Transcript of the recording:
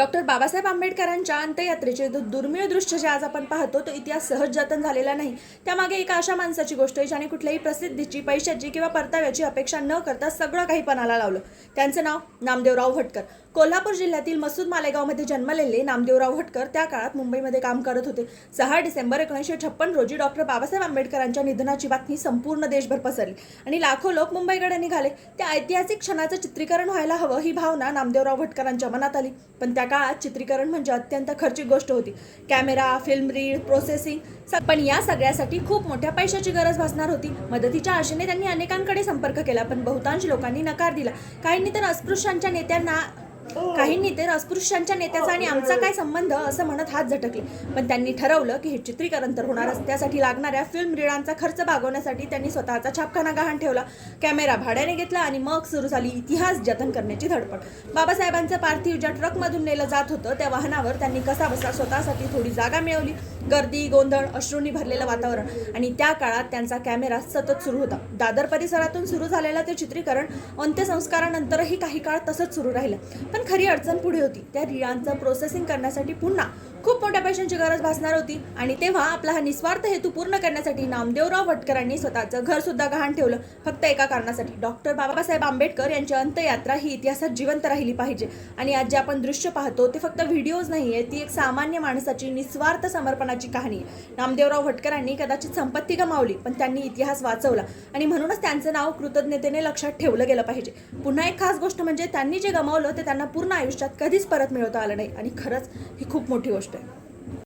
Doctor Babasaheb आंबेडकरांच्या अंत्ययात्रेचे दुर्मिळ दृश्य जे आज आपण पाहतो तो इतिहास सहज जतन झालेला नाही. त्यामागे एका अशा माणसाची गोष्ट आहे ज्याने कुठल्याही प्रसिद्धीची, पैशाची किंवा परताव्याची अपेक्षा न करता सगळं काही पणाला लावलं. त्यांचं नाव नामदेवराव भटकर. कोल्हापूर जिल्ह्यातील मसूद मालेगावमध्ये जन्मलेले नामदेवराव भटकर त्या काळात मुंबईमध्ये काम करत होते. 6 डिसेंबर 1956 रोजी डॉक्टर बाबासाहेब आंबेडकरांच्या निधनाची बातमी संपूर्ण देशभर पसरली आणि लाखो लोक मुंबईकडे निघाले. त्या ऐतिहासिक क्षणाचं चित्रीकरण व्हायला हवं ही भावना नामदेवराव भटकरांच्या मनात आली. पण त्या काळात चित्रीकरण म्हणजे अत्यंत खर्चिक गोष्ट होती. कॅमेरा, फिल्म रील, प्रोसेसिंग, पण या सगळ्यासाठी खूप मोठ्या पैशाची गरज भासणार होती. मदतीच्या आशेने त्यांनी अनेकांकडे संपर्क केला, पण बहुतांश लोकांनी नकार दिला. काहींनी तर अस्पृश्यांच्या नेत्याचा आणि आमचा काय संबंध असं म्हणत हात झटकले. पण त्यांनी ठरवलं की हे चित्रीकरण तर होणारच. त्यासाठी लागणाऱ्या फिल्म रीळांचा खर्च भागवण्यासाठी त्यांनी स्वतःचा छापखाना गहाण ठेवला, कॅमेरा भाड्याने घेतला आणि मग सुरू झाली इतिहास जतन करण्याची धडपड. बाबासाहेबांचं पार्थिव ज्या ट्रकमधून नेलं जात होतं त्या वाहनावर त्यांनी कसाबसा स्वतःसाठी थोडी जागा मिळवली. गर्दी, गोंधळ, अश्रूंनी भरलेलं वातावरण आणि त्या काळात त्यांचा कॅमेरा सतत सुरू होता. दादर परिसरातून सुरू झालेलं ते चित्रीकरण अंत्यसंस्कारानंतरही काही काळ तसंच सुरू राहिलं. पण खरी अडचण पुढे होती. त्या रीळांचं प्रोसेसिंग करण्यासाठी पुन्हा खूप मोठ्या पैशांची गरज भासणार होती आणि तेव्हा आपला हा निस्वार्थ हेतू पूर्ण करण्यासाठी नामदेवराव भटकरांनी स्वतःचं घर सुद्धा गहाण ठेवलं, फक्त एका कारणासाठी. डॉक्टर बाबासाहेब आंबेडकर यांची अंत्ययात्रा ही इतिहासात जिवंत राहिली पाहिजे. आणि आज जे आपण दृश्य पाहतो ते फक्त व्हिडिओज नाहीये, ती एक सामान्य माणसाची निस्वार्थ समर्पणाची कहाणी आहे. नामदेवराव भटकरांनी कदाचित संपत्ती गमावली, पण त्यांनी इतिहास वाचवला आणि म्हणूनच त्यांचं नाव कृतज्ञतेने लक्षात ठेवलं गेलं पाहिजे. पुन्हा एक खास गोष्ट म्हणजे त्यांनी जे गमावलं ते त्यांना पूर्ण आयुष्यात कधीच परत मिळवता आलं नाही आणि खरंच ही खूप मोठी गोष्ट.